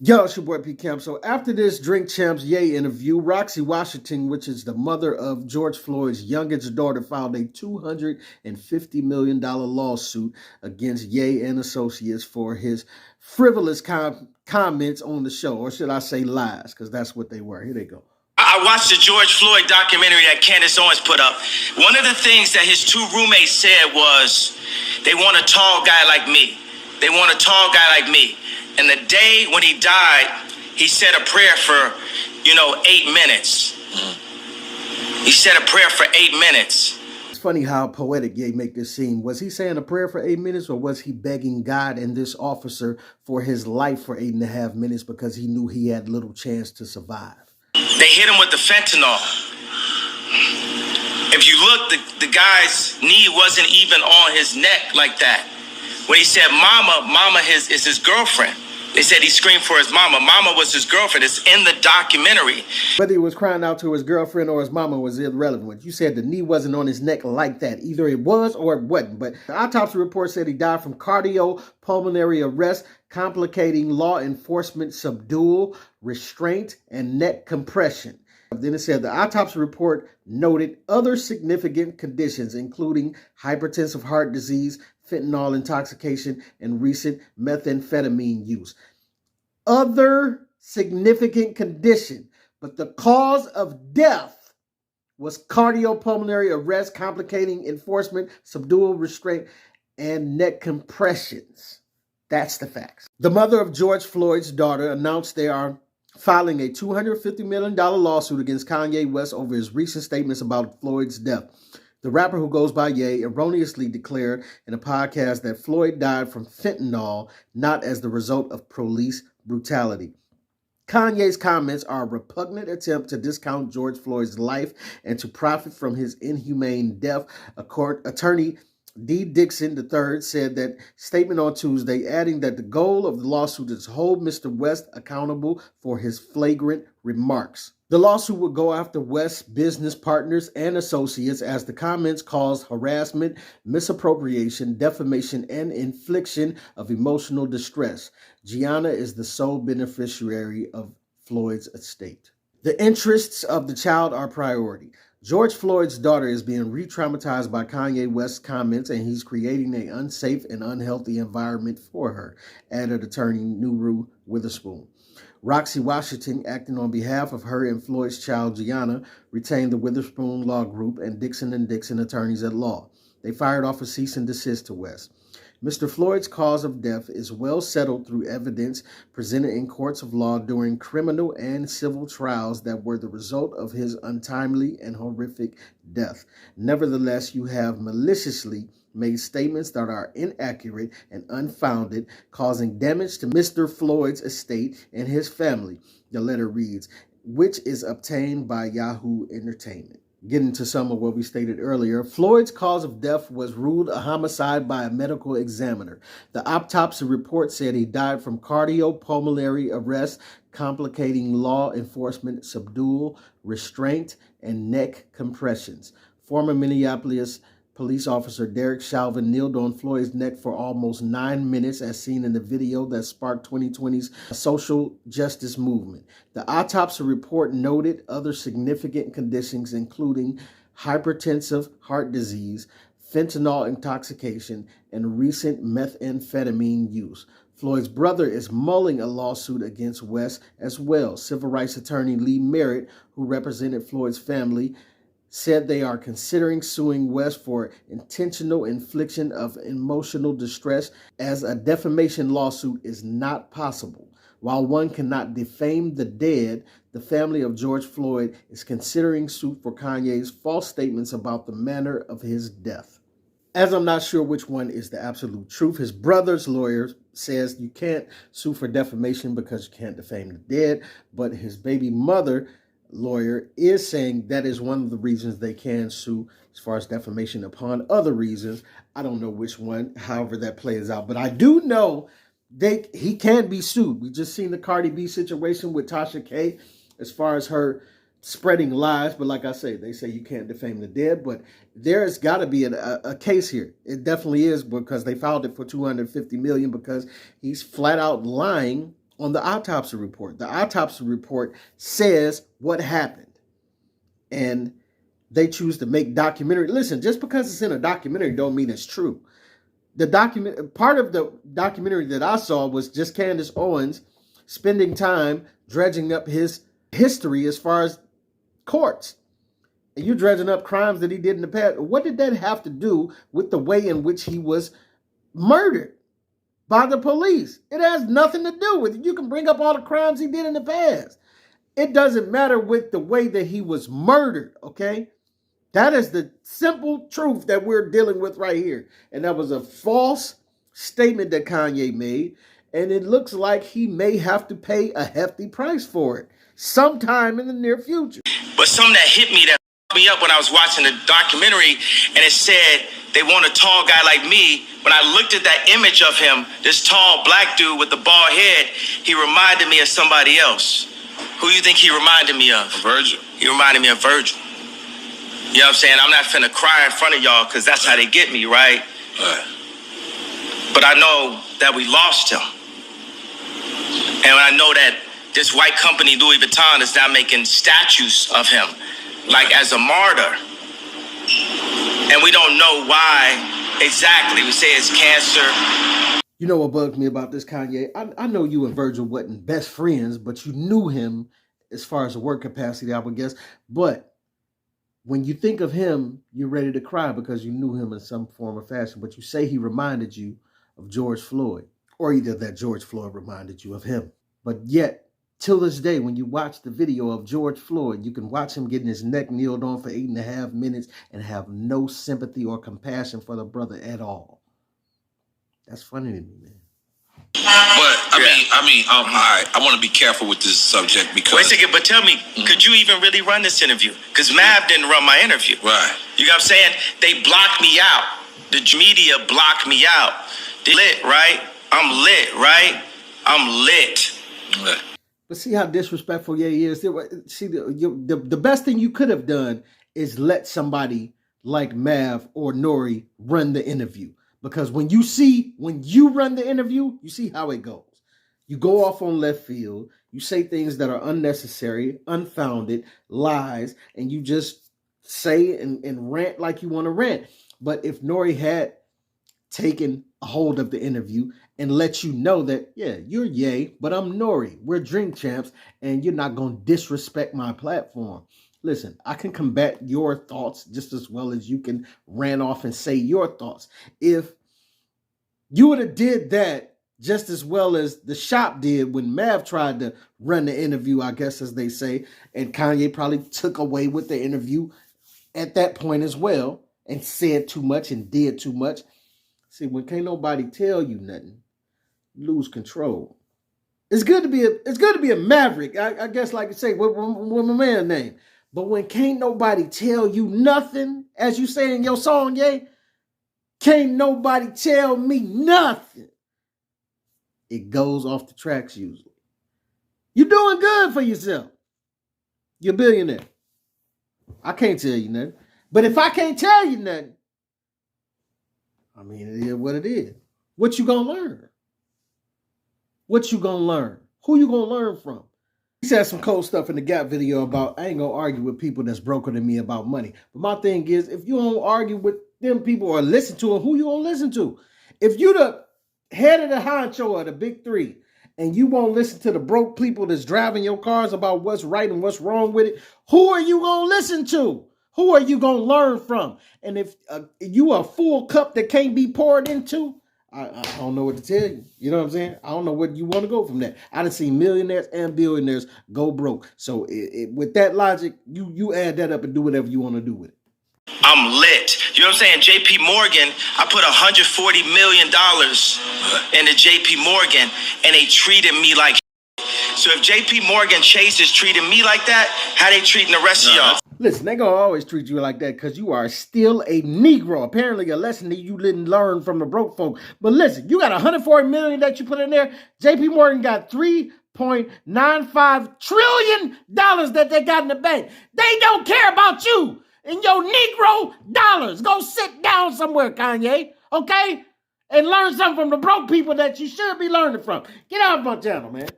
Yo, it's your boy P. Camp. So after this Drink Champs Ye interview, Roxy Washington, which is the mother of George Floyd's youngest daughter, filed a $250 million lawsuit against Ye and Associates for his frivolous comments on the show, or should I say lies, because that's what they were. Here they go. I watched the George Floyd documentary that Candace Owens put up. One of the things that his two roommates said was, they want a tall guy like me. They want a tall guy like me. And the day when he died, he said a prayer for, 8 minutes. He said a prayer for 8 minutes. It's funny how poetic Ye make this seem. Was he saying a prayer for 8 minutes, or was he begging God and this officer for his life for 8.5 minutes because he knew he had little chance to survive? They hit him with the fentanyl. If you look, the guy's knee wasn't even on his neck like that. When he said mama is his girlfriend. They said he screamed for his mama. Mama was his girlfriend. It's in the documentary. Whether he was crying out to his girlfriend or his mama was irrelevant. You said the knee wasn't on his neck like that. Either it was or it wasn't. But the autopsy report said he died from cardiopulmonary arrest, complicating law enforcement subdual, restraint, and neck compression. Then it said the autopsy report noted other significant conditions, including hypertensive heart disease, fentanyl intoxication, and recent methamphetamine use. Other significant condition, but the cause of death was cardiopulmonary arrest, complicating enforcement, subdual, restraint, and neck compressions. That's the facts. The mother of George Floyd's daughter announced they are filing a $250 million lawsuit against Kanye West over his recent statements about Floyd's death. The rapper, who goes by Ye, erroneously declared in a podcast that Floyd died from fentanyl, not as the result of police brutality. Kanye's comments are a repugnant attempt to discount George Floyd's life and to profit from his inhumane death. Attorney D. Dixon III said that statement on Tuesday, adding that the goal of the lawsuit is to hold Mr. West accountable for his flagrant remarks. The lawsuit would go after West's business partners and associates as the comments cause harassment, misappropriation, defamation, and infliction of emotional distress. Gianna is the sole beneficiary of Floyd's estate. The interests of the child are priority. George Floyd's daughter is being re-traumatized by Kanye West's comments, and he's creating an unsafe and unhealthy environment for her, added attorney Nuru Witherspoon. Roxy Washington, acting on behalf of her and Floyd's child Gianna, retained the Witherspoon Law Group and Dixon attorneys at law. They fired off a cease and desist to West. Mr. Floyd's cause of death is well settled through evidence presented in courts of law during criminal and civil trials that were the result of his untimely and horrific death. Nevertheless, you have maliciously made statements that are inaccurate and unfounded, causing damage to Mr. Floyd's estate and his family, the letter reads, which is obtained by Yahoo Entertainment. Getting to some of what we stated earlier, Floyd's cause of death was ruled a homicide by a medical examiner. The autopsy report said he died from cardiopulmonary arrest, complicating law enforcement subdual, restraint, and neck compressions. Former Minneapolis police officer Derek Chauvin kneeled on Floyd's neck for almost 9 minutes, as seen in the video that sparked 2020's social justice movement. The autopsy report noted other significant conditions, including hypertensive heart disease, fentanyl intoxication, and recent methamphetamine use. Floyd's brother is mulling a lawsuit against West as well. Civil rights attorney Lee Merritt, who represented Floyd's family, said they are considering suing West for intentional infliction of emotional distress, as a defamation lawsuit is not possible. While one cannot defame the dead, the family of George Floyd is considering suit for Kanye's false statements about the manner of his death. As I'm not sure which one is the absolute truth, his brother's lawyer says you can't sue for defamation because you can't defame the dead, but his baby mother lawyer is saying that is one of the reasons they can sue as far as defamation. Upon other reasons, I don't know which one, however that plays out, but I do know he can be sued. We just seen the Cardi B situation with Tasha K as far as her spreading lies, but like I say, they say you can't defame the dead, but there's got to be a case here. It definitely is, because they filed it for $250 million because he's flat out lying on the autopsy report. The autopsy report says what happened. And they choose to make documentary. Listen, just because it's in a documentary don't mean it's true. Part of the documentary that I saw was just Candace Owens spending time dredging up his history as far as courts. And you're dredging up crimes that he did in the past. What did that have to do with the way in which he was murdered by the police? It has nothing to do with it. You can bring up all the crimes he did in the past. It doesn't matter with the way that he was murdered, okay? That is the simple truth that we're dealing with right here. And that was a false statement that Kanye made. And it looks like he may have to pay a hefty price for it sometime in the near future. But something that hit me, that fucked me up when I was watching the documentary, and it said they want a tall guy like me. When I looked at that image of him, this tall black dude with the bald head, he reminded me of somebody else. Who do you think he reminded me of? Virgil. He reminded me of Virgil. You know what I'm saying? I'm not finna cry in front of y'all because that's how they get me, right? But I know that we lost him. And I know that this white company, Louis Vuitton, is now making statues of him, like as a martyr. And we don't know why exactly. We say it's cancer. You know what bugged me about this, Kanye? I know you and Virgil wasn't best friends, but you knew him as far as a work capacity, I would guess. But when you think of him, you're ready to cry because you knew him in some form or fashion. But you say he reminded you of George Floyd, or either that George Floyd reminded you of him. But yet, till this day, when you watch the video of George Floyd, you can watch him getting his neck kneeled on for 8.5 minutes and have no sympathy or compassion for the brother at all. That's funny to me, man. But all right. I want to be careful with this subject because. Wait a second, but tell me, could you even really run this interview? Because Mav didn't run my interview. Right. You know what I'm saying? They blocked me out. The media blocked me out. They lit, right? I'm lit, right? I'm lit. Right. But see how disrespectful Ye is. See, the best thing you could have done is let somebody like Mav or Nori run the interview. Because when you run the interview, you see how it goes. You go off on left field. You say things that are unnecessary, unfounded, lies, and you just say and rant like you want to rant. But if Nori had taken a hold of the interview and let you know that, yeah, you're Ye, but I'm Nori. We're drink champs, and you're not going to disrespect my platform. Listen, I can combat your thoughts just as well as you can rant off and say your thoughts. If you would have did that just as well as the shop did when Mav tried to run the interview, I guess, as they say, and Kanye probably took away with the interview at that point as well and said too much and did too much. See, when can't nobody tell you nothing, you lose control. It's good to be a maverick. I guess, like you say, what my man's name. But when can't nobody tell you nothing, as you say in your song, Ye, can't nobody tell me nothing, it goes off the tracks usually. You're doing good for yourself. You're a billionaire. I can't tell you nothing. But if I can't tell you nothing, I mean, it is what it is. What you gonna learn? What you gonna learn? Who you gonna learn from? He said some cold stuff in the Gap video about, I ain't gonna argue with people that's broker than me about money. But my thing is, if you don't argue with them people or listen to them, who you gonna listen to? If you the head of the honcho of the big three, and you won't listen to the broke people that's driving your cars about what's right and what's wrong with it, who are you gonna listen to? Who are you gonna learn from? And if you a full cup that can't be poured into, I don't know what to tell you. You know what I'm saying? I don't know where you want to go from that. I done seen millionaires and billionaires go broke. So with that logic, you add that up and do whatever you want to do with it. I'm lit. You know what I'm saying? JP Morgan, I put $140 million into JP Morgan, and they treated me like so if JP Morgan Chase is treating me like that, how they treating the rest of y'all? Listen, they gonna always treat you like that because you are still a Negro. Apparently a lesson that you didn't learn from the broke folk. But listen, you got $140 million that you put in there. JP Morgan got $3.95 trillion that they got in the bank. They don't care about you and your Negro dollars. Go sit down somewhere, Kanye, okay? And learn something from the broke people that you should be learning from. Get out of my channel, man.